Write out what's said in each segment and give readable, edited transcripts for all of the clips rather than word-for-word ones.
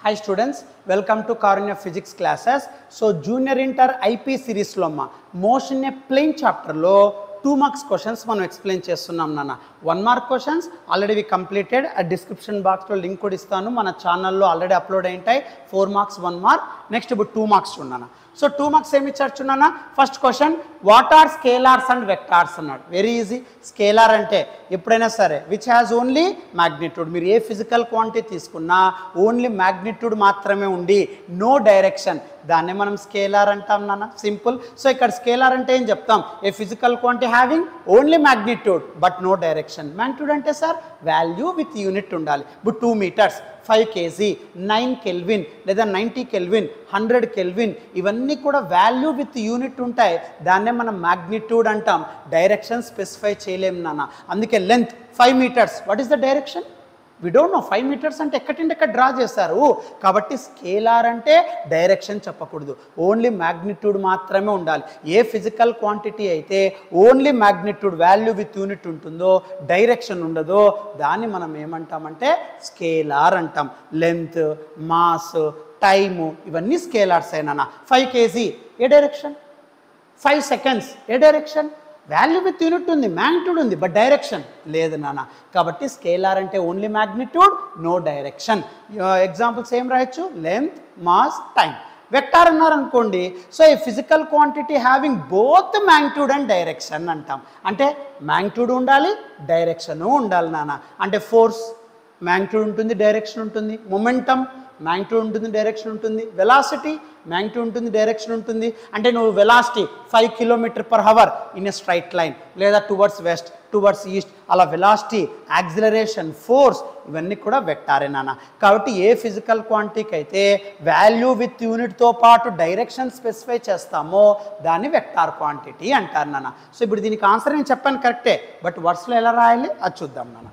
Hi students, welcome to Karunya Physics classes. So Junior Inter IP series lo ma motion a plane chapter lo 2 marks questions మనం explain చేస్తున్నాం నాన్న. 1 mark questions already we completed. ఆ description బాక్స్లో link కూడా ఇస్తాను, మన ఛానల్లో already upload అయింటాయి. 4 marks 1 mark, నెక్స్ట్ ఇప్పుడు 2 marks చూడన్నా. సో 2 marks ఏమి ఇచ్చారు చూడన్నా. First question, what are scalars and vectors అన్నాడు. Very easy. స్కేలార్ అంటే ఎప్పుడైనా సరే విచ్ హ్యాస్ ఓన్లీ మ్యాగ్నిట్యూడ్. మీరు ఏ ఫిజికల్ క్వాంటిటీ తీసుకున్నా ఓన్లీ మ్యాగ్నిట్యూడ్ మాత్రమే ఉండి నో డైరెక్షన్, దాన్నే మనం స్కేలార్ అంటాం నాన్న. సింపుల్. సో ఇక్కడ స్కేలార్ అంటే ఏం చెప్తాం, a physical quantity having only magnitude but no direction. Magnitude అంటే సార్ వాల్యూ విత్ యూనిట్ ఉండాలి. ఇప్పుడు 2 meters 5 kg 9 Kelvin లేదా 90 Kelvin 100 Kelvin ఇవన్నీ కూడా వాల్యూ విత్ యూనిట్ ఉంటాయి, దాన్నే మనం మ్యాగ్నిట్యూడ్ అంటాం. డైరెక్షన్ స్పెసిఫై చేయలేము నాన్న. అందుకే length 5 meters, what is the direction we don't know. 5 meters అంటే ఎక్కడింటి డ్రా చేస్తారు. కాబట్టి స్కేలార్ అంటే డైరెక్షన్ చెప్పకూడదు, ఓన్లీ మ్యాగ్నిట్యూడ్ మాత్రమే ఉండాలి. ఏ ఫిజికల్ క్వాంటిటీ అయితే only magnitude value with unit ఉంటుందో డైరెక్షన్ ఉండదో దాన్ని మనం ఏమంటామంటే స్కేలార్ అంటాం. లెంత్, మాస్, టైము ఇవన్నీ స్కేలార్స్ అయినా. 5 kg ఏ డైరెక్షన్, 5 seconds ఏ డైరెక్షన్, వాల్యూ విత్ యూనిట్ ఉంది, మ్యాగ్నిట్యూడ్ ఉంది బట్ డైరెక్షన్ లేదు నాన్న. కాబట్టి స్కేలార్ అంటే only magnitude no direction. Examples ఏం రాయొచ్చు, లెంత్, మాస్, టైం. వెక్టార్ అన్నారనుకోండి, సో ఈ physical quantity having both magnitude and direction అంటాం. అంటే మ్యాగ్నిట్యూడ్ ఉండాలి, డైరెక్షను ఉండాలి నాన్న. అంటే ఫోర్స్ మ్యాగ్నిట్యూడ్ ఉంటుంది, డైరెక్షన్ ఉంటుంది. మొమెంటం మ్యాగ్నిట్యూడ్ ఉంటుంది, డైరెక్షన్ ఉంటుంది. వెలాసిటీ మ్యాగ్నిట్యూడ్ ఉంటుంది, డైరెక్షన్ ఉంటుంది. అంటే నువ్వు velocity 5 km/h in a straight line, లేదా టువర్డ్స్ వెస్ట్, టువర్డ్స్ ఈస్ట్, అలా వెలాసిటీ, యాక్సిలరేషన్, ఫోర్స్ ఇవన్నీ కూడా వెక్టారే నాన్న. కాబట్టి ఏ ఫిజికల్ క్వాంటిటీకి అయితే వాల్యూ విత్ యూనిట్తో పాటు డైరెక్షన్ స్పెసిఫై చేస్తామో దాన్ని వెక్టార్ క్వాంటిటీ అంటారు నాన్న. సో ఇప్పుడు దీనికి ఆన్సర్ నేను చెప్పాను కరెక్టే, బట్ వర్డ్స్లో ఎలా రాయాలి అది చూద్దాం నాన్న.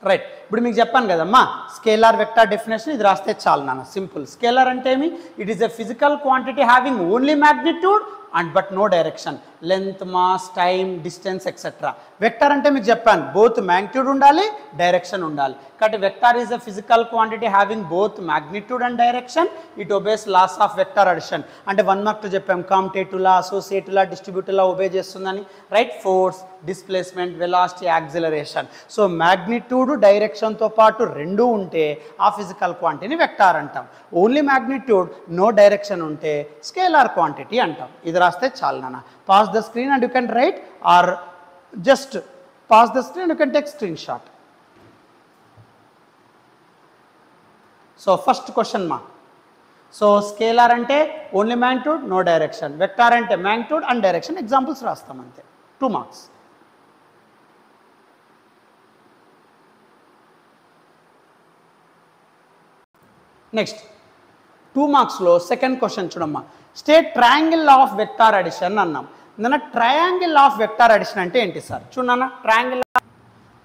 రైట్, ఇప్పుడు మీకు చెప్పాను కదమ్మా స్కేలార్ వెక్టార్ డెఫినేషన్, ఇది రాస్తే చాలు నాన్న. సింపుల్. స్కేలార్ అంటే ఏమి, it is a physical quantity having only magnitude and but no direction, length, mass, time, distance etcetera. Vector అంటే మీకు చెప్పాను బోత్ మ్యాగ్నిట్యూడ్ ఉండాలి, డైరెక్షన్ ఉండాలి. కాబట్టి vector is a physical quantity having both magnitude and direction. It obeys laws of vector addition. అంటే 1 mark చెప్పాం, competitive law, associative law, distributive law obey చేస్తుందని. Right, force, displacement, velocity, acceleration. So magnitude డైరెక్షన్తో పాటు రెండూ ఉంటే ఆ physical క్వాంటిటీని vector అంటాం. ఓన్లీ మ్యాగ్నిట్యూడ్ నో డైరెక్షన్ ఉంటే స్కేలార్ క్వాంటిటీ అంటాం. ఇది రాస్తే చాలు నాన్న. Pass the screen and you can write, or just pass the screen and you can take screen shot. So first question మా, సో స్కేలార్ అంటే only magnitude no direction, vector అంటే magnitude and direction. Examples రాస్తాం అంతే. 2 marks. Next 2 marksలో second question చూడమ్మా. State triangle law of vector addition అన్నాం. నన్న triangle law of vector addition అంటే ఏంటి సార్? చూడన్నా, ట్రయాంగిల్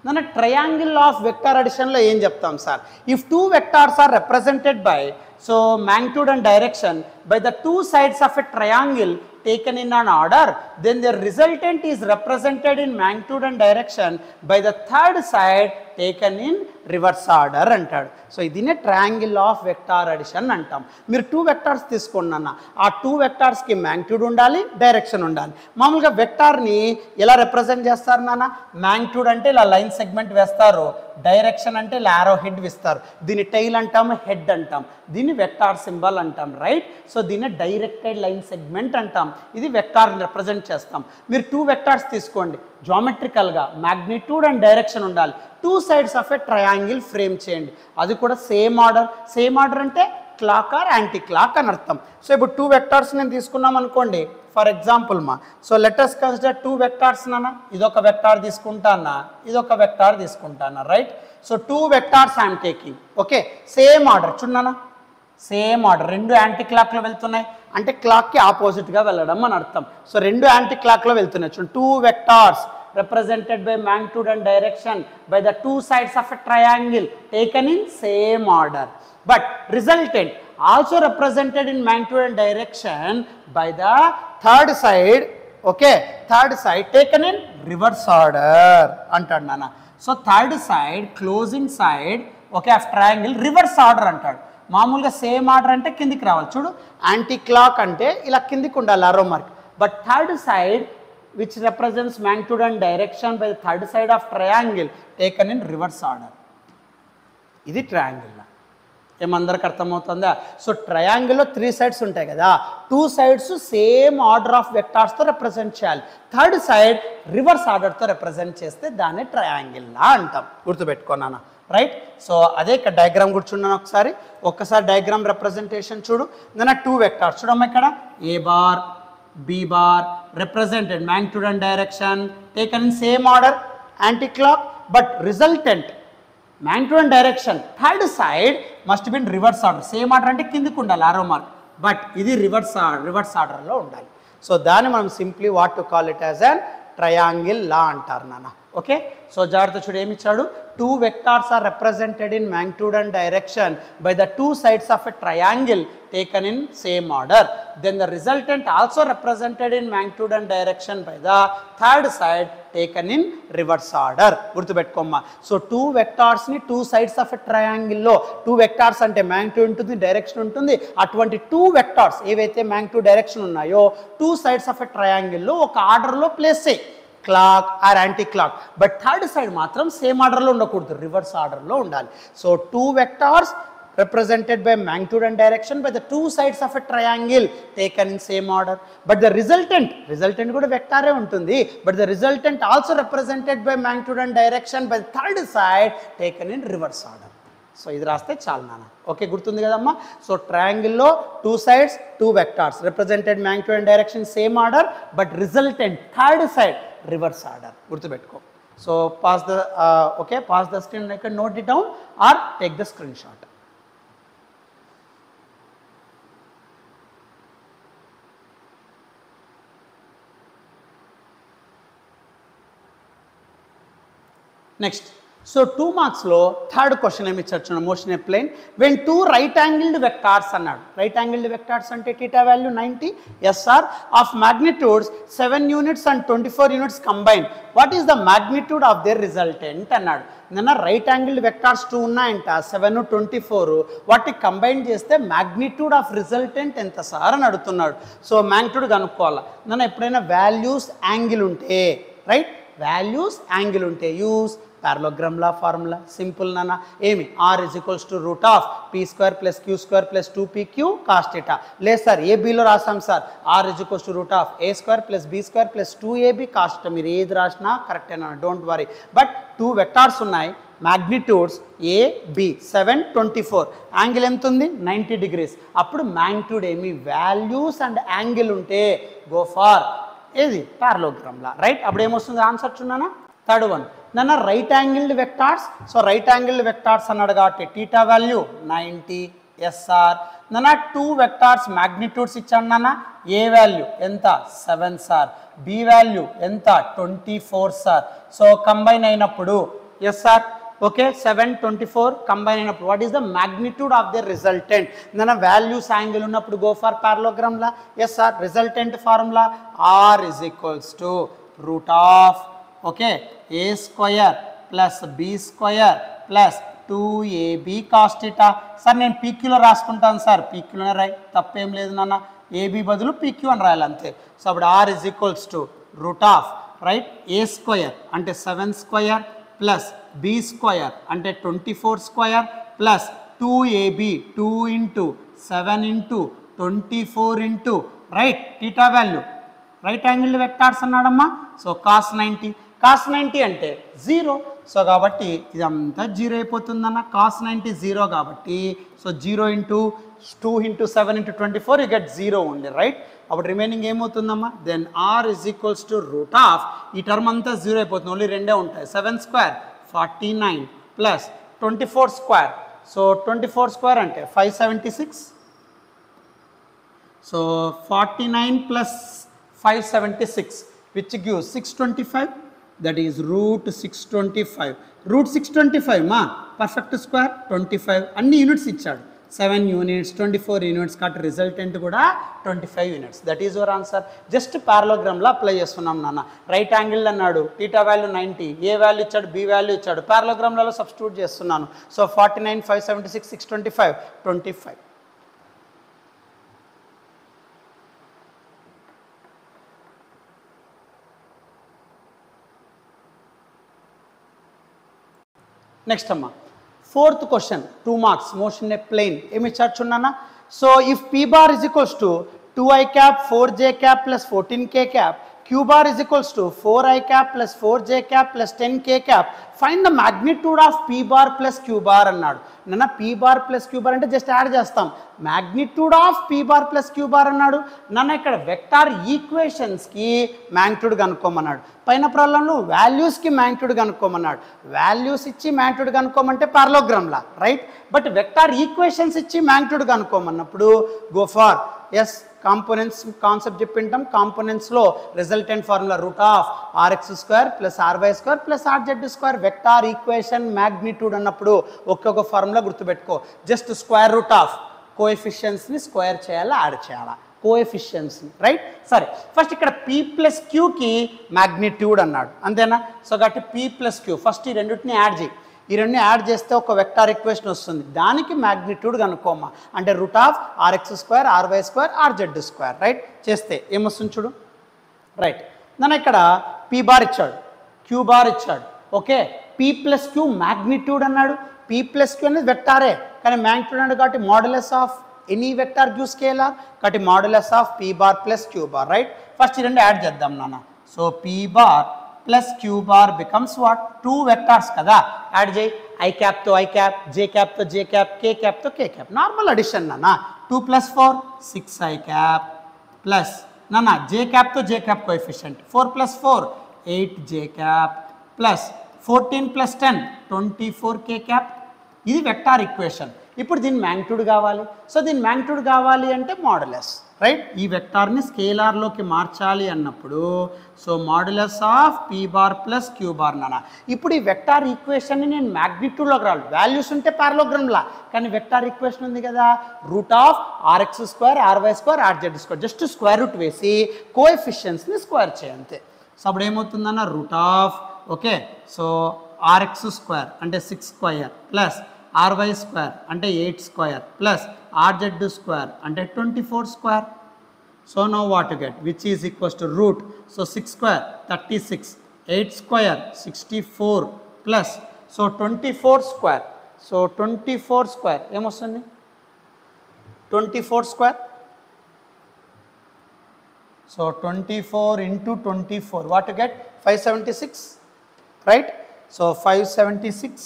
నన్న ట్రయాంగిల్ లా ఆఫ్ వెక్టార్ అడిషన్లో ఏం చెప్తాం sir? If 2 vectors are represented by so magnitude and direction by the 2 sides of a triangle taken in an order, then the resultant is represented in magnitude and direction by the third side taken in reverse order అంటాడు. So దీన్నే triangle of vector addition అంటాం. మీరు 2 vectors తీసుకోండి అన్న, ఆ 2 vectorsకి magnitude ఉండాలి, direction ఉండాలి. మామూలుగా వెక్టార్ని ఎలా రిప్రజెంట్ చేస్తారు నాన్న? మ్యాగ్నిట్యూడ్ అంటే ఇలా లైన్ సెగ్మెంట్ వేస్తారు, డైరెక్షన్ అంటే ఇలా యారో హెడ్ ఇస్తారు. దీన్ని టైల్ అంటాం, హెడ్ అంటాం, దీన్ని వెక్టార్ సింబల్ అంటాం. రైట్, సో దీన్ని డైరెక్టెడ్ లైన్ సెగ్మెంట్ అంటాం. ఇది వెక్టార్ని రిప్రజెంట్ చేస్తాం. మీరు 2 vectors తీసుకోండి, జామెట్రికల్గా మ్యాగ్నిట్యూడ్ అండ్ డైరెక్షన్ ఉండాలి. 2 sides of a triangle frame చేయండి, అది కూడా సేమ్ ఆర్డర్. సేమ్ ఆర్డర్ అంటే క్లాక్ ఆర్ యాంటీ క్లాక్ అని అర్థం. సో ఇప్పుడు 2 vectors నేను తీసుకున్నాం అనుకోండి, ఫర్ ఎగ్జాంపుల్ మా. So let us consider 2 vectors నాన్న. ఇదొక వెక్టార్ తీసుకుంటానా, ఇదొక వెక్టార్ తీసుకుంటానా. Right, so 2 vectors I'm taking. Okay, same order చూడన్నా, సేమ్ ఆర్డర్. 2 యాంటీ క్లాక్లో వెళ్తున్నాయి అంటే క్లాక్కి ఆపోజిట్గా వెళ్ళడం అని అర్థం. సో 2 యాంటీ క్లాక్లో వెళ్తున్నాయి. చూడండి, 2 vectors represented by magnitude and direction by the 2 sides of a triangle taken in same order, but resultant also represented in magnitude and direction by the third side. Okay, third side taken in reverse order అంటాడు నాన్న. So third side, closing side okay of triangle reverse order అంటాడు. మామూలుగా same order అంటే కిందికి రావాలి. చూడు anti clock అంటే ఇలా కిందికి ఉండాలి ఆరో mark. But third side which represents magnitude and direction by the third side of triangle taken in reverse order. ఇది ట్రయాంగిల్. ఏమందరికి అర్థమవుతుందా? సో ట్రయాంగిల్లో 3 sides ఉంటాయి కదా, 2 sides సేమ్ ఆర్డర్ ఆఫ్ వెక్టార్స్తో రిప్రజెంట్ చేయాలి, థర్డ్ సైడ్ రివర్స్ ఆర్డర్తో రిప్రజెంట్ చేస్తే దాన్ని ట్రయాంగిల్లా అంటాం. గుర్తుపెట్టుకున్నాను రైట్. సో అదే ఇక్కడ డయాగ్రామ్ కూర్చున్నాను ఒక్కసారి డయాగ్రామ్ రిప్రజెంటేషన్ చూడు. నేను 2 వెక్టార్స్ చూడమ్మా, ఇక్కడ ఏ bar B bar represented magnitude and direction taken in same order anti-clock, but resultant magnitude and direction third side must be in reverse order. Same order ante kindiki undali arrow mark, but idi reverse order lo undali. So dani manam simply what to call it as an triangle law antaru nana. Okay, so జాగ్రత్త చూడు ఏమి ఇచ్చాడు. 2 vectors are represented in magnitude and direction by the 2 sides of a triangle taken in same order. Then the resultant also represented in magnitude and direction by the third side taken in reverse order. గుర్తుపెట్టుకోమ్మా. So 2 vectors ని 2 sides of a triangle లో 2 vectors అంటే magnitude ఉంటుంది, direction ఉంటుంది. అటువంటి 2 vectors ఏవైతే magnitude direction ఉన్నాయో 2 sides of a triangle లో ఒక ఆర్డర్ లో ప్లేస్ చేయి, clock or anti clock. But third side మాత్రం సేమ్ ఆర్డర్లో ఉండకూడదు, రివర్స్ ఆర్డర్లో ఉండాలి. So 2 vectors represented by magnitude and direction by the 2 sides of a triangle taken in same order, but the resultant కూడా వెక్టారే ఉంటుంది, but the resultant also represented by magnitude and direction by the third side taken in reverse order. So ఇది రాస్తే చాలు నాన్న. Okay, గుర్తుంది కదమ్మా. So ట్రయాంగిల్లో 2 sides 2 vectors represented magnitude and direction same order, but resultant third side reverse order. గుర్తుపెట్టుకో. So pass the screen, I can note it down or take the screenshot. Next, so 2 marks లో third question ఏమి ఇచ్చారు, motion a plane when 2 right angled vectors అన్నాడు. Right angled vectors అంటే θ value 90 SR of magnitudes 7 units and 24 units combine, what is the magnitude of their resultant అన్నాడు. నిన్న right angled vectors 2 ఉన్నాయంట, 7 24, వాటిని combine చేస్తే magnitude of resultant ఎంత sir అని అడుగుతున్నాడు. సో మాగ్నిట్యూడ్ కనుక్కోవాలి. నిన్న ఎప్పుడైనా వాల్యూస్ యాంగిల్ ఉంటే రైట్, వాల్యూస్ యాంగిల్ ఉంటే use parallelogram law formula. Simple నాన్న. ఏమి r = p² + q² + 2pq cos θ. లేదు సార్ ఏబీలో రాసాం sir, r = a² + b² + 2ab cos θ. మీరు ఏది రాసినా కరెక్టేనా, డోంట్ వరీ. బట్ 2 వెక్టార్స్ ఉన్నాయి, మ్యాగ్నిట్యూడ్స్ ఏ బి 7 24, యాంగిల్ ఎంత ఉంది 90 degrees. అప్పుడు మ్యాగ్నిట్యూడ్ ఏమి వాల్యూస్ అండ్ యాంగిల్ ఉంటే గో ఫార్ ఏది పారలోగ్రామ్ లా రైట్. అప్పుడు ఏమొస్తుంది ఆన్సర్ చూన్నానా. థర్డ్ వన్ నాన్న right angled vectors. So right angled vectors అన్నాడు కాబట్టి θ వాల్యూ 90 SR. నాన్న 2 వెక్టార్స్ మ్యాగ్నిట్యూడ్స్ ఇచ్చాడు నాన్న. ఏ వాల్యూ ఎంత 7 సార్, బి వాల్యూ ఎంత 24 సార్. సో కంబైన్ అయినప్పుడు SR ఓకే 7 24 కంబైన్ అయినప్పుడు what is the magnitude of the resultant. నాన్న వాల్యూస్ యాంగిల్ ఉన్నప్పుడు go for parallelogram law. SR resultant formula r = okay a² + b² + 2ab cos θ. Sir నేను పీక్యూలో రాసుకుంటాను sir, పీక్యూలోనే రాయి, తప్పేం లేదు నాన్న. ఏబీ బదులు పీక్యూ అని రాయాలి అంతే. సో అప్పుడు r = రైట్ a² అంటే 7² + b² అంటే 24² + 2ab 2 × 7 × 24 right θ value right angle vectors అన్నాడమ్మా. సో cos 90 అంటే 0. సో కాబట్టి ఇదంతా 0 అయిపోతుందన్న. cos 90 0 కాబట్టి so 0 × 2 × 7 × 24 you get 0 only right. అప్పుడు రిమైనింగ్ ఏమవుతుందమ్మా, దెన్ r = ఈ టర్మ్ అంతా 0 అయిపోతుంది, ఓన్లీ రెండే ఉంటాయి. 7² 49 + 24². సో 24² అంటే 576. So 49 + 576 which gives 625, that is √625. √625 మా పర్ఫెక్ట్ స్క్వేర్ 25 అన్ని యూనిట్స్ ఇచ్చాడు. 7 units, 24 units, కాబట్టి రిజల్టెంట్ కూడా 25 units. That is your answer. Just పారలోగ్రామ్లో అప్లై చేస్తున్నాం నాన్న. రైట్ యాంగిల్ అన్నాడు, టీటా వాల్యూ 90, ఏ వాల్యూ ఇచ్చాడు, బి వాల్యూ ఇచ్చాడు, పారలోగ్రామ్లలో సబ్స్టిట్యూట్ చేస్తున్నాను. సో 49, 576, 625, 25. నెక్స్ట్ అమ్మా, fourth question, 2 marks, motion a plane. ఏమి ఇచ్చారు చూడన్నా. So if P bar is equals to 2i cap 4j cap plus 14k cap, q bar is equals to 4i cap plus 4j cap plus 10k cap, find the magnitude of p bar plus q bar అన్నాడు. నన్న p bar plus q bar అంటే just add చేస్తాం. magnitude of p bar plus q bar అన్నాడు. నన్న ఇక్కడ vector ఈక్వేషన్స్కి magnitude కనుక్కోమన్నాడు. పైన ప్రాబ్లంలో వాల్యూస్కి మ్యాగ్నిట్యూడ్ కనుక్కోమన్నాడు. వాల్యూస్ ఇచ్చి మ్యాగ్నిట్యూడ్ కనుక్కోమంటే పారలోగ్రామ్లా, రైట్? బట్ వెక్టార్ ఈక్వేషన్స్ ఇచ్చి మ్యాగ్నిట్యూడ్ కనుక్కోమన్నప్పుడు go for as components concept చెప్పింటాం. కాంపోనెంట్స్లో resultant formula root of RX square plus RY square plus RZ square. Vector equation magnitude అన్నప్పుడు ఒక్కొక్క ఫార్ములా గుర్తుపెట్టుకో. జస్ట్ స్క్వేర్ రూట్ ఆఫ్ కోఎఫిషియన్స్ని స్క్వేర్ చేయాలా, యాడ్ చేయాలా, కోఎఫిషియన్స్ని, రైట్? సరే, ఫస్ట్ ఇక్కడ పీ ప్లస్ క్యూకి మ్యాగ్నిట్యూడ్ అన్నాడు, అంతేనా? సో కాబట్టి పీ ప్లస్ క్యూ ఫస్ట్ ఈ రెండింటిని యాడ్ చేయి. ఈ రెండు యాడ్ చేస్తే ఒక వెక్టార్ ఈక్వేషన్ వస్తుంది. దానికి మ్యాగ్నిట్యూడ్ కనుక్కోమా. అంటే root of RX square RY square RZ square, right? చేస్తే ఏమొస్తుంది చూడు, రైట్? నన్ను ఇక్కడ పీ బార్ ఇచ్చాడు, క్యూ బార్ ఇచ్చాడు, okay? P plus Q magnitude అన్నాడు. పీ ప్లస్ క్యూ అనేది వెక్టారే, కానీ మ్యాగ్నిట్యూడ్ అన్నాడు కాబట్టి modulus of any vector Q scalar, కాబట్టి modulus of P bar plus Q bar, right? First ఈ రెండు యాడ్ చేద్దాం నాన్న. So P bar plus Q bar becomes what, 2 vectors కదా, యాడ్ చేయి. ఐ క్యాప్తో ఐ క్యాప్, జే క్యాప్తో జే క్యాప్, కే క్యాప్తో కే క్యాప్, నార్మల్ అడిషన్ నాన్న. 2 + 4 6i క్యాప్ ప్లస్ నాన్న జే క్యాప్తో J cap coefficient 4 + 4 8j cap plus 14 + 10 24k cap. ఇది vector equation. ఇప్పుడు దీని మ్యాగ్నిట్యూడ్ కావాలి. సో దీని మ్యాగ్నిట్యూడ్ కావాలి అంటే మాడ్యులస్, రైట్? ఈ వెక్టార్ని స్కేలార్లోకి మార్చాలి అన్నప్పుడు so modulus of P bar plus Q bar నాన్న. ఇప్పుడు ఈ వెక్టార్ ఈక్వేషన్ని నేను మ్యాగ్నిట్యూడ్లోకి రావాలి. వాల్యూస్ ఉంటే పారలోగ్రామ్లా, కానీ వెక్టార్ ఈక్వేషన్ ఉంది కదా, root of RX square RY square RZ square, just square root వేసి కోఎఫిషియన్స్ని స్క్వేర్ చేయంతే. సో అప్పుడు ఏమవుతుందన్న root of, okay, so RX square అంటే 6 స్క్వేర్ ప్లస్ ఆర్వై స్క్వేర్ అంటే 8 స్క్వేర్ ప్లస్ ఆర్జెడ్ స్క్వేర్ అంటే 24 square. So know what to get which is equals to root. So 6 square 36, 8 square 64 plus so 24 square. So 24 square ఏమొస్తుంది, 24 square. So 24 into 24 what to get, 576, right? So 576,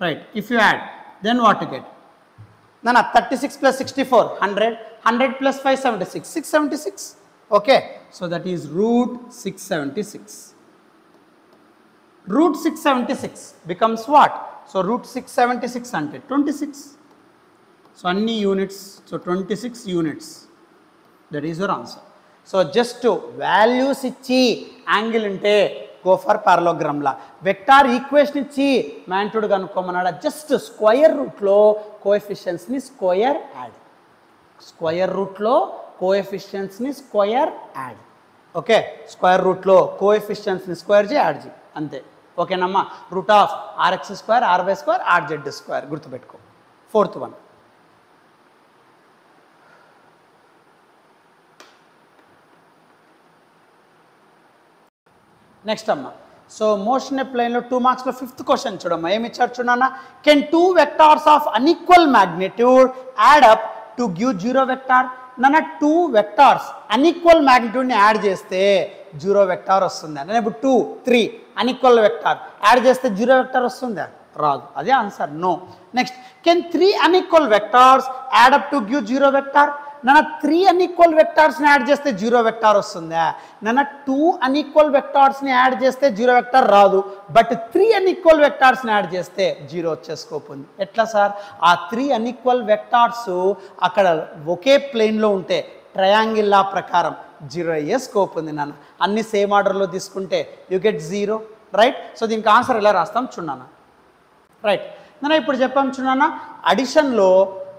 right? If you add then what to get, nana 36 plus 64 100, 100 plus 576 676, okay? So that is root 676. Root 676 becomes what? So root 676 ante 26. So any units, so 26 units, that is your answer. So just values ఇచ్చి angle ఉంటే go for పారలోగ్రామ్లా. Vector equation ఇచ్చి magnitude కనుక్కోమన్నాడు. Just square రూట్లో కోఎఫిషియన్స్ని square add, square రూట్లో కోఎఫిషియన్స్ని square add, okay? Square రూట్లో కోఎఫిషియన్స్ని స్క్వేర్ చేయి, యాడ్ చేయి, అంతే, ఓకేనమ్మా? Root of RX square RY square RZ square గుర్తుపెట్టుకో. 4th one. నెక్స్ట్ అమ్మా, సో మోషన్ ప్లేన్లో 2 marksలో 5th క్వశ్చన్ చూడమ్మా. ఏమి ఇచ్చారు చూడన్న. Can 2 vectors of unequal magnitude add up to give 0 vector? నన్న 2 వెక్టార్స్ అన్ఈక్వల్ మ్యాగ్నిట్యూడ్ని యాడ్ చేస్తే 0 వెక్టార్ వస్తుందా? నేను ఇప్పుడు 2, 3 అన్ఈక్వల్ వెక్టార్ యాడ్ చేస్తే 0 వెక్టార్ వస్తుందా? రాదు. అదే answer, no. Next, can 3 unequal vectors add up to give 0 vector? నన్న 3 అన్ఈక్వల్ వెక్టార్స్ని యాడ్ చేస్తే 0 వెక్టార్ వస్తుందా? నన్న 2 అన్ఈక్వల్ వెక్టార్స్ని యాడ్ చేస్తే 0 వెక్టార్ రాదు. బట్ 3 అన్ఈక్వల్ వెక్టార్స్ని యాడ్ చేస్తే 0 వచ్చే స్కోప్ ఉంది. ఎట్లా సార్? ఆ 3 అన్ఈక్వల్ వెక్టార్స్ అక్కడ ఒకే ప్లేన్లో ఉంటే ట్రయాంగిల్ లా ప్రకారం 0 అయ్యే స్కోప్ ఉంది నాన్న. అన్ని సేమ్ ఆర్డర్లో తీసుకుంటే యూ గెట్ 0, రైట్? సో దీనికి ఆన్సర్ ఎలా రాస్తాం చూడన్నా, రైట్? నేను ఇప్పుడు చెప్పాము చూడన్నా, అడిషన్లో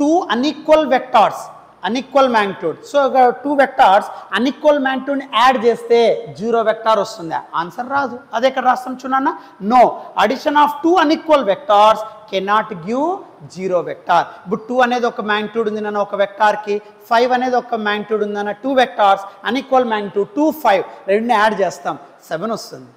2 unequal vectors unequal magnitude. So 2 vectors unequal మ్యాగ్నిట్యూడ్ని యాడ్ చేస్తే 0 వెక్టార్ వస్తుందా? ఆన్సర్ రాదు. అదే ఇక్కడ రాస్తాం చూడన్నా, no addition of 2 unequal vectors cannot give 0 vector. ఇప్పుడు 2 అనేది ఒక మ్యాగ్నిట్యూడ్ ఉంది నాన్న ఒక వెక్టార్కి, 5 అనేది ఒక మ్యాగ్నిట్యూడ్ ఉందన్న 2 వెక్టార్స్ అన్ఈక్వల్ మ్యాగ్నిట్యూడ్ 2, 5 రెండుని యాడ్ చేస్తాం 7 వస్తుంది,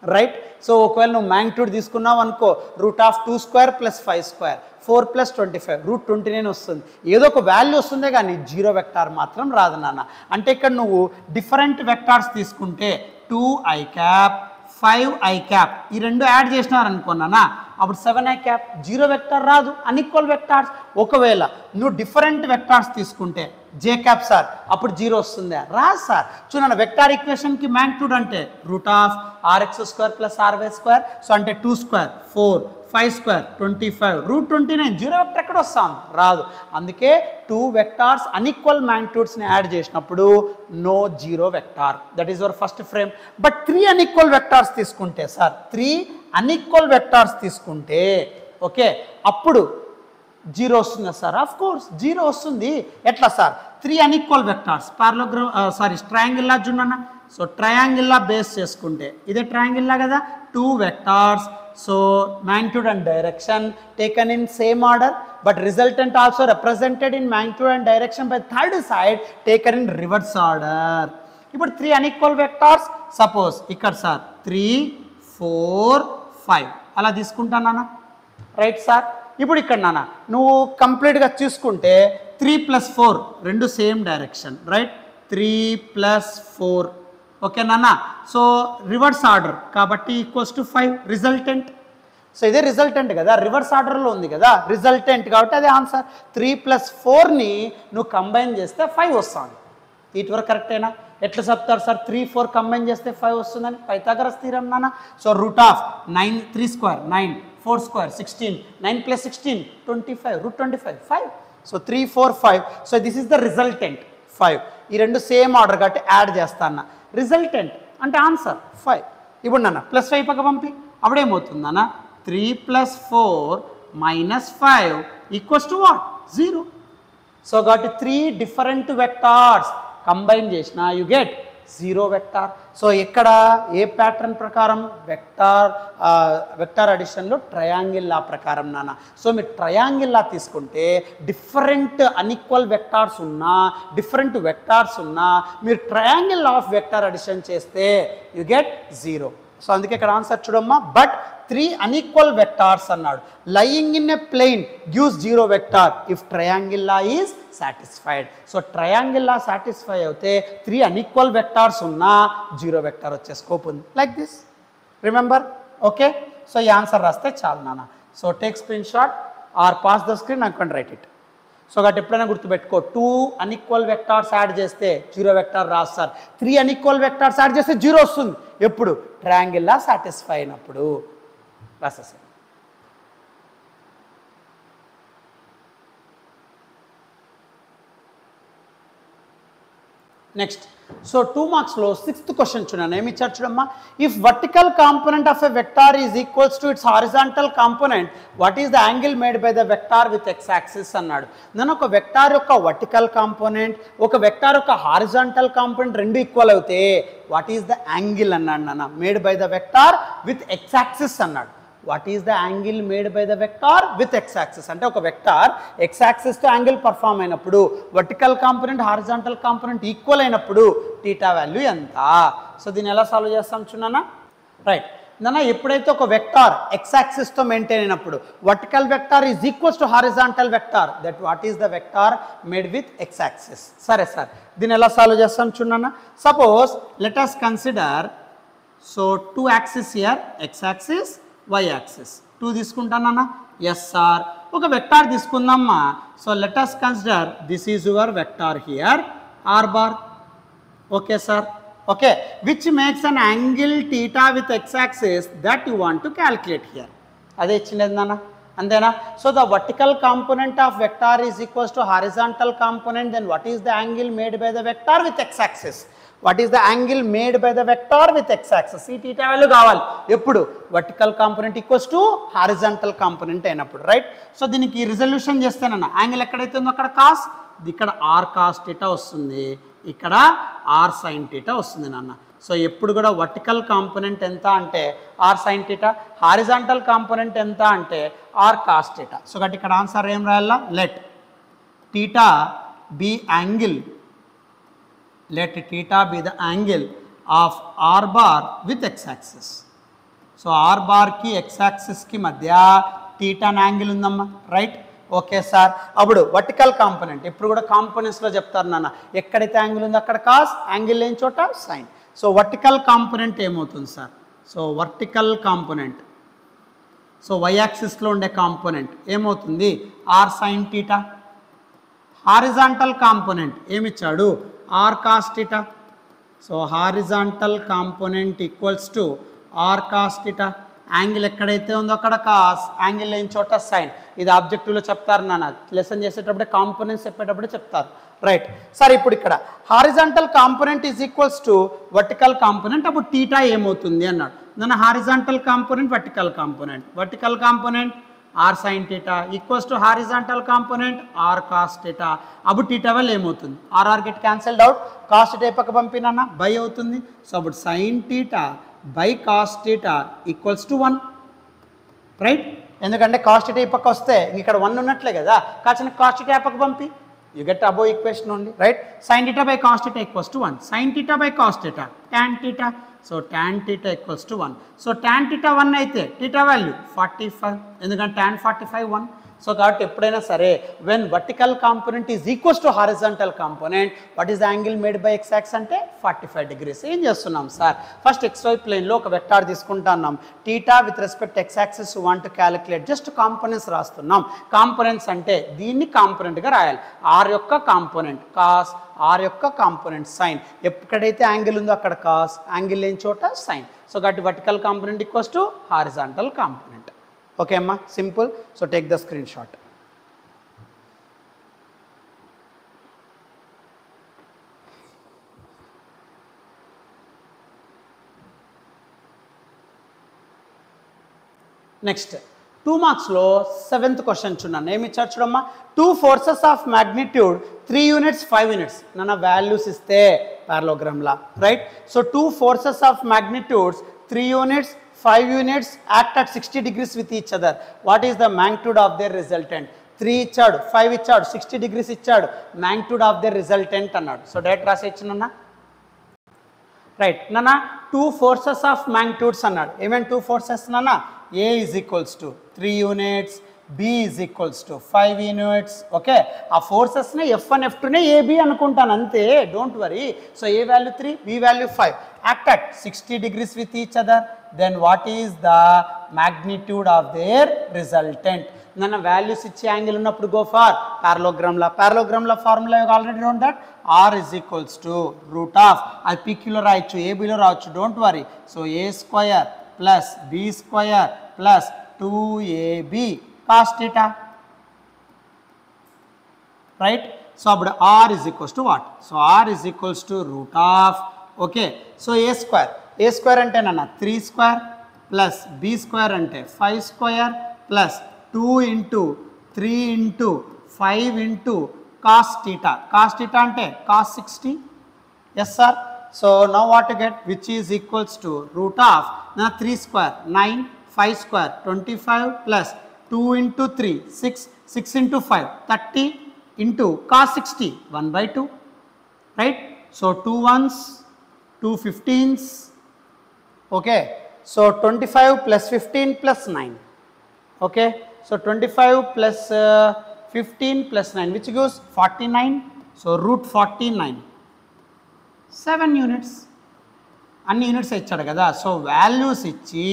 రైట్. సో ఒకవేళ నువ్వు మ్యాగ్నిట్యూడ్ తీసుకున్నావు అనుకో, √2² + 5² 4 + 25 √29 వస్తుంది. ఏదో ఒక వాల్యూ వస్తుందే కానీ 0 వెక్టార్ మాత్రం రాదు నాన్న. అంటే ఇక్కడ నువ్వు డిఫరెంట్ వెక్టార్స్ తీసుకుంటే 2i క్యాప్ 5i క్యాప్ ఈ రెండు యాడ్ చేసినారనుకున్నానా, అప్పుడు 7i క్యాప్ 0 వెక్టార్ రాదు, అన్ఈక్వల్ వెక్టార్స్. ఒకవేళ నువ్వు డిఫరెంట్ వెక్టార్స్ తీసుకుంటే j క్యాప్ సార్ అప్పుడు 0 వస్తుందా? రాదు సార్. చూడండి వెక్టార్ ఈక్వేషన్కి మ్యాగ్నిట్యూడ్ అంటే √rx² + ry², సో అంటే 2² 4 5² 25 √29 0 వెక్టర్ ఎక్కడ వస్తాం? రాదు. అందుకే 2 వెక్టార్స్ అన్ఈక్వల్ మ్యాగ్నిట్యూడ్స్ని యాడ్ చేసినప్పుడు no 0 vector. That is your first frame. But 3 unequal vectors తీసుకుంటే సార్ 3 అన్ఈక్వల్ వెక్టార్స్ తీసుకుంటే ఓకే అప్పుడు 0 వస్తుందా సార్? ఆఫ్ కోర్స్ 0 వస్తుంది. ఎట్లా సార్? 3 అన్ఈక్వల్ వెక్టార్స్ ట్రయాంగిల్లా చూడన్నా. సో ట్రయాంగిల్లా బేస్ చేసుకుంటే ఇదే ట్రయాంగిల్లా కదా, 2 vectors. So magnitude and direction taken in same order, but resultant also represented in magnitude and direction by third side taken in reverse order. ఇప్పుడు 3 unequal vectors, suppose ఇక్కడ sir 3 4 5 అలా తీసుకుంటానా, right sir. ఇప్పుడు ఇక్కడ నాన్న నువ్వు కంప్లీట్గా చూసుకుంటే 3 + 4 రెండు సేమ్ డైరెక్షన్, రైట్. 3 + 4 ఓకే నాన్న. సో రివర్స్ ఆర్డర్ కాబట్టి =5 రిజల్టెంట్. సో ఇదే రిజల్టెంట్ కదా, రివర్స్ ఆర్డర్లో ఉంది కదా రిజల్టెంట్ కాబట్టి అదే ఆన్సర్. 3 + 4ని నువ్వు కంబైన్ చేస్తే 5 వస్తుంది. ఇటు వరకు కరెక్టేనా? ఎట్లా చెప్తారు సార్ 3 4 కంబైన్ చేస్తే 5 వస్తుందని? పైథాగరస్ థీరం నాన్న. So √9 3² 9 4² 16 9 + 16 25 √25 5. So 3 4 5. So this is the resultant 5. ఈ రెండు సేమ్ ఆర్డర్ కాబట్టి యాడ్ చేస్తాను. రిజల్టెంట్ అంటే ఆన్సర్ 5. ఇప్పుడు నాన్న +5 పక్క పంపి అప్పుడేమవుతుందన్న 3 + 4 - 5 = what? 0. సో కాబట్టి 3 డిఫరెంట్ వెక్టార్స్ కంబైన్ చేసిన యు గెట్ 0 వెక్టార్. సో ఇక్కడ ఏ ప్యాటర్న్ ప్రకారం? వెక్టార్ అడిషన్లో ట్రయాంగిల్ లా ప్రకారం నాన్న. సో మీరు ట్రయాంగిల్ లా తీసుకుంటే డిఫరెంట్ అన్ఈక్వల్ వెక్టార్స్ ఉన్నా డిఫరెంట్ వెక్టార్స్ ఉన్నా మీరు triangle law of vector addition చేస్తే యు గెట్ 0. సో అందుకే ఇక్కడ ఆన్సర్ చూడమ్మా. బట్ 3 unequal vectors అన్నాడు. lying in a plane gives 0 vector if triangle law is satisfied. So triangle law satisfy అయితే 3 unequal vectors ఉన్నా 0 vector వచ్చే స్కోప్ ఉంది. Like this remember. Okay so ఈ answer రాస్తే చాలు నాన్న. So take screen shot are pass the screen and can write it. So కాబట్టి ఎప్పుడైనా గుర్తుపెట్టుకో 2 unequal vectors యాడ్ చేస్తే 0 వెక్టార్ రాస్తారు. 3 unequal vectors యాడ్ చేస్తే 0 వస్తుంది. ఎప్పుడు? ట్రయాంగిల్ లా సాటిస్ఫై అయినప్పుడు రాసేసారు. నెక్స్ట్ సో 2 మార్క్స్లో 6th క్వశ్చన్ చూడండి. ఏమి ఇచ్చారు చూడమ్మా. If vertical component of a vector is equals to its horizontal component what is the angle made by the vector with X axis అన్నాడు. నేను ఒక వెక్టార్ యొక్క వర్టికల్ కాంపోనెంట్ ఒక వెక్టార్ యొక్క హారిజాంటల్ కాంపోనెంట్ రెండు ఈక్వల్ అవుతే వాట్ ఈస్ ద యాంగిల్ అన్నాడు నాన్న. Made by the vector with X axis అన్నాడు. What is the angle made by the vector with X axis అంటే ఒక వెక్టార్ ఎక్స్ యాక్సిస్తో యాంగిల్ పర్ఫామ్ అయినప్పుడు vertical component horizontal component equal అయినప్పుడు theta value ఎంత. So దీన్ని ఎలా సాల్వ్ చేస్తాం చూడన్నా. రైట్ నాన్న ఎప్పుడైతే ఒక వెక్టార్ ఎక్స్ యాక్సిస్తో మెయింటైన్ అయినప్పుడు vertical vector is equals to horizontal vector that what is the vector made with X axis. సరే సార్ దీన్ని ఎలా సాల్వ్ చేస్తాం చూడన్నా. Suppose let us consider so 2 axis here X axis y axis 2 తీసుకుంటానన్నా. Yes sir ఒక vector తీసుకుందామా. So let us consider this is your vector here r bar. Okay sir okay which makes an angle theta with X axis that you want to calculate here. అదే ఇచ్చినది నాన్న అంతేనా. So the vertical component of vector is equals to horizontal component then what is the angle made by the vector with X axis. What is the angle made by the vector with X axis. ఈ theta value కావాలి ఎప్పుడు vertical component equals to horizontal component అయినప్పుడు, right. So దీనికి resolution చేస్తేనన్న angle ఎక్కడైతే ఉందో అక్కడ cos, ఇక్కడ are cos theta వస్తుంది, ఇక్కడ ఆర్ సైన్ టీటా వస్తుంది నాన్న. సో ఎప్పుడు కూడా వర్టికల్ కాంపోనెంట్ ఎంత అంటే R sine theta, horizontal component ఎంత అంటే ఆర్ కాస్ టీటా. సో కాబట్టి ఇక్కడ ఆన్సర్ ఏం రాయాలా, let theta be angle, let theta be the angle of r bar with x axis. So r bar కి x axis కి మధ్య theta యాంగిల్ ఉందమ్మా, రైట్. ఓకే సార్, అప్పుడు వర్టికల్ కాంపోనెంట్ ఇప్పుడు కూడా కాంపోనెంట్స్లో చెప్తారు నాన్న, ఎక్కడైతే యాంగిల్ ఉందో అక్కడ కాస్, యాంగిల్ లేని చోట సైన్. సో వర్టికల్ కాంపోనెంట్ ఏమవుతుంది sir, so vertical component, so y యాక్సిస్లో ఉండే కాంపోనెంట్ ఏమవుతుంది R sine theta. Horizontal component ఏమిచ్చాడు R cos theta. So horizontal component equals to R cos theta. Angle ఎక్కడైతే ఉందో అక్కడ కాస్, యాంగిల్ లేని చోట సైన్. ఇది ఆబ్జెక్టివ్లో చెప్తారు నాన్న, లెసన్ చేసేటప్పుడే కాంపోనెంట్స్ చెప్పేటప్పుడే చెప్తారు, రైట్. సరే ఇప్పుడు ఇక్కడ horizontal component is equals to vertical component, అప్పుడు టీటా ఏమవుతుంది అన్నాడు నాన్న. Horizontal component, vertical component, vertical component R sine theta equals to horizontal component R cos theta. అప్పుడు టీటా వల్ల ఏమవుతుంది R get cancelled out, cos theta పక్క పంపినా by అవుతుంది. సో అప్పుడు sine theta by cos theta equals to 1, right. ఎందుకంటే cos theta ఈ పక్క వస్తే ఇక్కడ 1 ఉన్నట్లే కదా, కాచిన కాస్ టీటా పక్క పంపి, you get above equation only, right. Sign theta by cos theta equals to 1, sign theta by cos theta tan theta. So tan theta equals to 1. So tan theta 1 అయితే టీటా వాల్యూ 45, ఎందుకంటే tan 45 1. So కాబట్టి ఎప్పుడైనా సరే when vertical component is equals to horizontal component, what is the angle made by X axis అంటే 45 degrees. ఏం చేస్తున్నాం sir, first XY ప్లేన్లో ఒక వెక్టార్ తీసుకుంటున్నాం, theta with respect X axis want to calculate, just components రాస్తున్నాం. Components అంటే దీన్ని కాంపోనెంట్గా రాయాలి, ఆర్ యొక్క కాంపోనెంట్ కాస్, ఆర్ యొక్క కాంపోనెంట్ సైన్. ఎక్కడైతే యాంగిల్ ఉందో అక్కడ కాస్, యాంగిల్ లేని చోట సైన్. సో కాబట్టి vertical component equals to horizontal component. Okay అమ్మా, simple. So take the screen shot. Next 2 మార్క్స్లో 7th క్వశ్చన్ చూడండి, ఏమి ఇచ్చారు చూడమ్మా. 2 forces of magnitude 3 units 5 units నన్న వాల్యూస్ ఇస్తే పారలోగ్రామ్లా, right. So 2 forces of magnitudes 3 units 5 units act at 60 degrees with each other. What is the magnitude of their resultant? 3 ఇచ్చాడు, 5 ఇచ్చాడు, 60 degrees ఇచ్చాడు, magnitude of their resultant అన్నాడు. So direct రాసేయచ్చు నాన్న, right. నాన్న 2 forces of magnitudes అన్నాడు. ఏమేమి 2 forces నాన్న, A is equals to 3 units, B is equals to 5 units. Okay, ఆ ఫోర్సెస్ని F1 F2నే AB అనుకుంటాను అంతే, don't worry. So A value 3, B value 5, act at 60 degrees with each other. Then what is the magnitude of their resultant? నన్న values ఇచ్చే angle ఉన్నప్పుడు go for పారలోగ్రామ్లా. పారలోగ్రామ్లా formula already known that R is equals to root of, అది PQలో రాయొచ్చు, ABలో రావచ్చు, don't worry. So A square plus B square plus 2AB cos theta, right. So అప్పుడు R is equals to what? So R is equals to root of, okay. So A square అంటే నన్న 3 square plus B square అంటే 5 square plus 2 into 3 into 5 into cos theta. Cos theta అంటే cos 60, yes sir. So now what to get, which is equals to root of, now 3 square 9, 5 square 25 plus 2 into 3 6, 6 into 5 30 into cos 60 1/2, right. So 2 ones 2 15s, okay. So 25 plus 15 plus 9, okay. So 25 plus 15 plus 9 which gives 49. So root 49, 7 units. అన్ని units ఇచ్చాడు కదా, so values ఇచ్చి,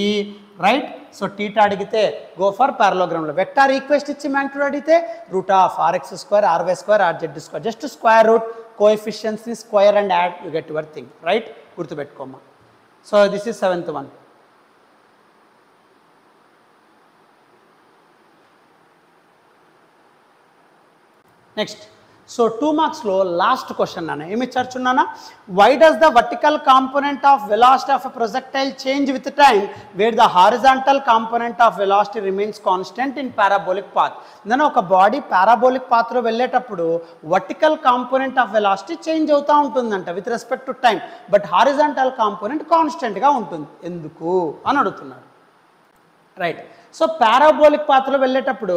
right. So theta అడిగితే go for పారలోగ్రామ్లో, vector equation ఇచ్చి magnitude అడిగితే root of RX square RY square RZ square, just square root కోఎఫిషియన్స్ని square and add, you get your thing, right. గుర్తుపెట్టుకోమ్మా. So this is 7th one. Next so 2 మార్క్స్లో last question అన్న ఏమి ఇచ్చారుచున్నానా, why does the vertical component of velocity of a projectile change with time where the horizontal component of velocity remains constant in parabolic path. నేను ఒక body parabolic పాత్లో వెళ్ళేటప్పుడు vertical component of velocity change అవుతూ ఉంటుందంట with respect to time, but horizontal component కాన్స్టెంట్గా ఉంటుంది, ఎందుకు అని అడుగుతున్నాడు. రైట్. సో పారాబోలిక్ పాత్రలో వెళ్ళేటప్పుడు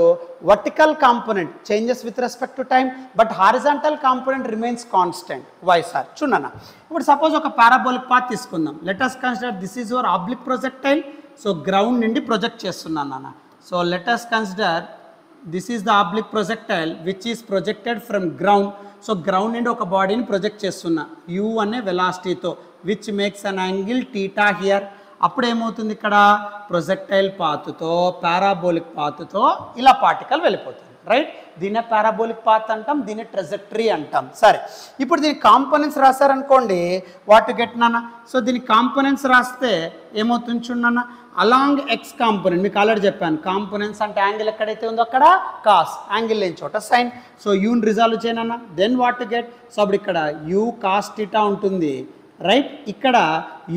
vertical component changes with respect to time, but horizontal component remains constant. Why sir? చూడన్నా, ఇప్పుడు సపోజ్ ఒక పారాబోలిక్ పాత్ తీసుకుందాం. Let us consider this is your oblique projectile. So ground నుండి ప్రొజెక్ట్ చేస్తున్నాను నాన్న. So let us consider this is the oblique projectile which is projected from ground. So ground నుండి ఒక బాడీని ప్రొజెక్ట్ చేస్తున్నా U అనే వెలాసిటీతో, which makes an angle theta here. అప్పుడు ఏమవుతుంది, ఇక్కడ ప్రొజెక్టైల్ పాత్తో పారాబోలిక్ పాత్తో ఇలా పార్టికల్ వెళ్ళిపోతుంది. రైట్. దీన్నే పారాబోలిక్ పాత్ అంటాం, దీన్ని ట్రెజెక్టరీ అంటాం. సరే, ఇప్పుడు దీని కాంపోనెంట్స్ రాశారనుకోండి, వాట్ గెట్ నాన్న. సో దీని కాంపోనెంట్స్ రాస్తే ఏమవుతుంది చూడన్నా, అలాంగ్ ఎక్స్ కాంపోనెంట్, మీకు ఆల్రెడీ చెప్పాను కాంపోనెంట్స్ అంటే యాంగిల్ ఎక్కడైతే ఉందో అక్కడ కాస్, యాంగిల్ లేని చోట సైన్. సో యూని రిజాల్వ్ చేయనన్నా, దెన్ వాట్ గెట్. సో అప్పుడు ఇక్కడ యూ కాస్ టీటా ఉంటుంది, రైట్. ఇక్కడ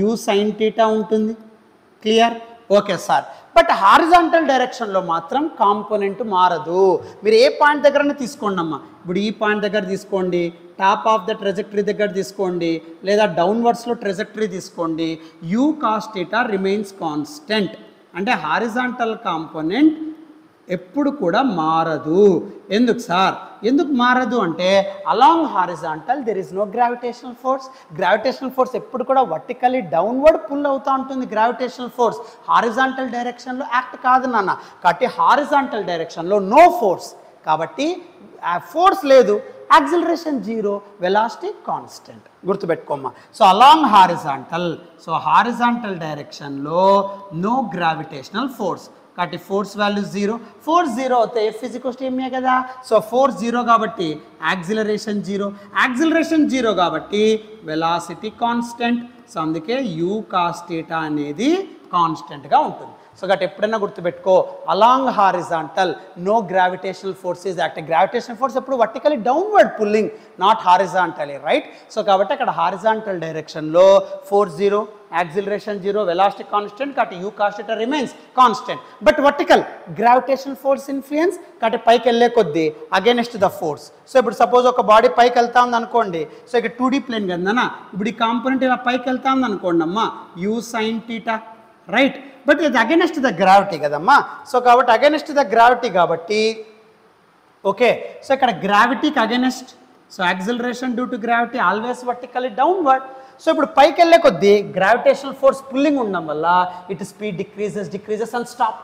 యూ సైన్ టీటా ఉంటుంది. Clear? Okay sir. But horizontal డైరెక్షన్లో మాత్రం కాంపోనెంట్ మారదు. మీరు ఏ పాయింట్ దగ్గర తీసుకోండి అమ్మా, ఇప్పుడు ఈ పాయింట్ దగ్గర తీసుకోండి, టాప్ ఆఫ్ ద ట్రెజెక్టరీ దగ్గర తీసుకోండి, లేదా డౌన్వర్డ్స్లో ట్రెజెక్టరీ తీసుకోండి, U cos theta remains constant. అంటే హారిజాంటల్ కాంపోనెంట్ ఎప్పుడు కూడా మారదు. ఎందుకు సార్? ఎందుకు మారదు అంటే along horizontal there is no gravitational force. Gravitational force ఎప్పుడు కూడా వర్టికలీ డౌన్వర్డ్ పుల్ అవుతూ ఉంటుంది. గ్రావిటేషనల్ ఫోర్స్ హారిజాంటల్ డైరెక్షన్లో యాక్ట్ కాదు నాన్న. కాబట్టి హారిజాంటల్ డైరెక్షన్లో నో ఫోర్స్, కాబట్టి ఫోర్స్ లేదు, యాక్సిలరేషన్ జీరో, వెలాసిటీ కాన్స్టెంట్. గుర్తుపెట్టుకోమ్మా. So along horizontal, so horizontal డైరెక్షన్లో నో గ్రావిటేషనల్ ఫోర్స్, కాబట్టి force value zero. Force zero అవుతే F is equals to MA కదా. సో ఫోర్స్ జీరో కాబట్టి యాక్సిలరేషన్ జీరో, యాక్సిలరేషన్ జీరో కాబట్టి velocity constant. So అందుకే U cos theta అనేది కాన్స్టెంట్గా ఉంటుంది. సో గట్ ఎప్పుడైనా గుర్తుపెట్టుకో, along horizontal no gravitational force is active. Gravitational force ఎప్పుడు vertically downward pulling, not horizontally. Right. So కాబట్టి అక్కడ హారిజాంటల్ డైరెక్షన్లో force zero, acceleration zero, velocity constant, కాబట్టి U cos theta remains constant. But vertical gravitational force influence, కాబట్టి పైకి వెళ్ళే కొద్దీ against the force. So ఇప్పుడు సపోజ్ ఒక బాడీ పైకి వెళ్తా ఉంది అనుకోండి, సో ఇక్కడ 2D ప్లేన్ కదన్నా, ఇప్పుడు ఈ కాంపోనెంట్ ఇలా పైకి వెళ్తా ఉంది అనుకోండి అమ్మా, U sine theta. Right. But ఇది అగైనెస్ట్ ద గ్రావిటీ కదమ్మా. సో కాబట్టి అగైనెస్ట్ ద గ్రావిటీ కాబట్టి ఓకే. సో ఇక్కడ గ్రావిటీకి against, so acceleration due to gravity always vertically downward. So ఇప్పుడు పైకి వెళ్ళే కొద్దీ గ్రావిటేషనల్ ఫోర్స్ పుల్లింగ్ ఉండడం వల్ల ఇటు స్పీడ్ డిక్రీజెస్ అండ్ స్టాప్.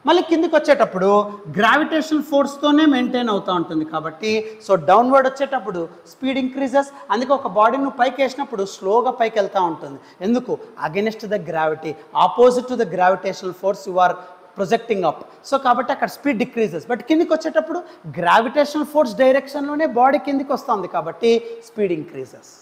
మళ్ళీ కిందికి వచ్చేటప్పుడు గ్రావిటేషనల్ ఫోర్స్తోనే మెయింటైన్ అవుతూ ఉంటుంది కాబట్టి సో డౌన్వర్డ్ వచ్చేటప్పుడు స్పీడ్ ఇంక్రీజెస్. అందుకే ఒక బాడీ నువ్వు పైకి వేసినప్పుడు స్లోగా పైకి వెళ్తూ ఉంటుంది. ఎందుకు? Against the gravity, opposite to the gravitational force you are projecting up. So కాబట్టి అక్కడ స్పీడ్ డిక్రీజెస్. బట్ కిందికి వచ్చేటప్పుడు గ్రావిటేషనల్ ఫోర్స్ డైరెక్షన్లోనే బాడీ కిందికి వస్తుంది కాబట్టి స్పీడ్ ఇంక్రీజెస్.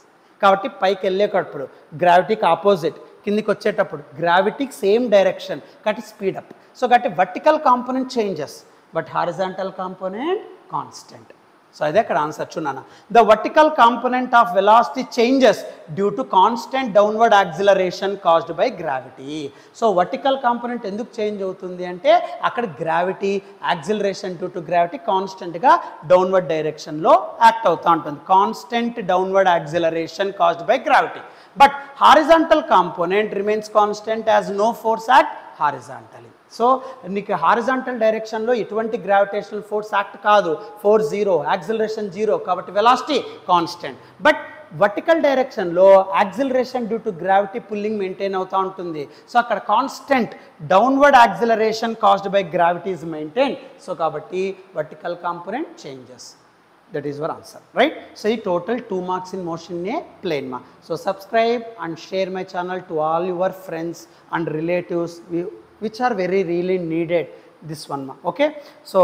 కాబట్టి పైకి వెళ్ళేటప్పుడు గ్రావిటీకి ఆపోజిట్, కిందికి వచ్చేటప్పుడు గ్రావిటీకి సేమ్ డైరెక్షన్ కాబట్టి స్పీడ్ అప్. సో కాబట్టి vertical component changes but horizontal component constant. So అదే అక్కడ ఆన్సర్ చూన్నాను. The vertical component of velocity changes due to constant downward acceleration caused by gravity. So vertical component ఎందుకు change అవుతుంది అంటే అక్కడ gravity, acceleration due to gravity కాన్స్టెంట్గా downward డైరెక్షన్లో act అవుతూ ఉంటుంది. Constant downward acceleration caused by gravity. But horizontal component remains constant as no force act horizontally. So నీకు horizontal డైరెక్షన్లో ఎటువంటి గ్రావిటేషనల్ ఫోర్స్ యాక్ట్ కాదు, ఫోర్స్ జీరో, యాక్సిలరేషన్ జీరో, కాబట్టి velocity constant. But vertical డైరెక్షన్లో acceleration due to gravity pulling maintain అవుతూ ఉంటుంది. So అక్కడ constant downward acceleration caused by gravity is maintain. So కాబట్టి vertical component changes. That is your answer, right? So you total 2 marks in motion in a plane ma. So subscribe and share my channel to all your friends and relatives which are very really needed this one ma. Okay, so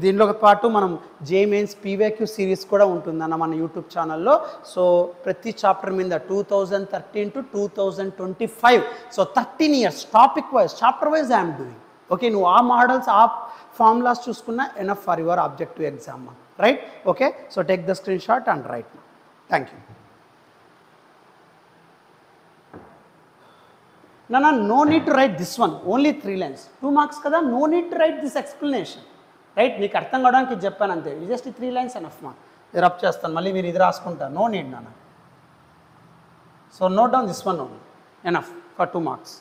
దీనిలో పాటు మనం JEE Mains PYQ series కూడా ఉంటుందన్న మన YouTube ఛానల్లో. So ప్రతి chapter మీద 2013 to 2025, so 13 years topic wise chapter wise I'm doing. Okay, నువ్వు ఆ మోడల్స్ ఆ ఫార్ములాస్ చూసుకున్నా enough for your objective exam. Right okay so take the screen shot and right thank you no need to write this one, only 3 lines, 2 marks kada, no need to write this explanation, right? నీకు అర్థం కావడానికి చెప్పాను అంతే, just 3 lines enough మా rub చేస్తాను, మళ్ళీ మీరు ఇది రాసుకుంటారు, no need నాన్న. So note down this one only, enough for 2 marks.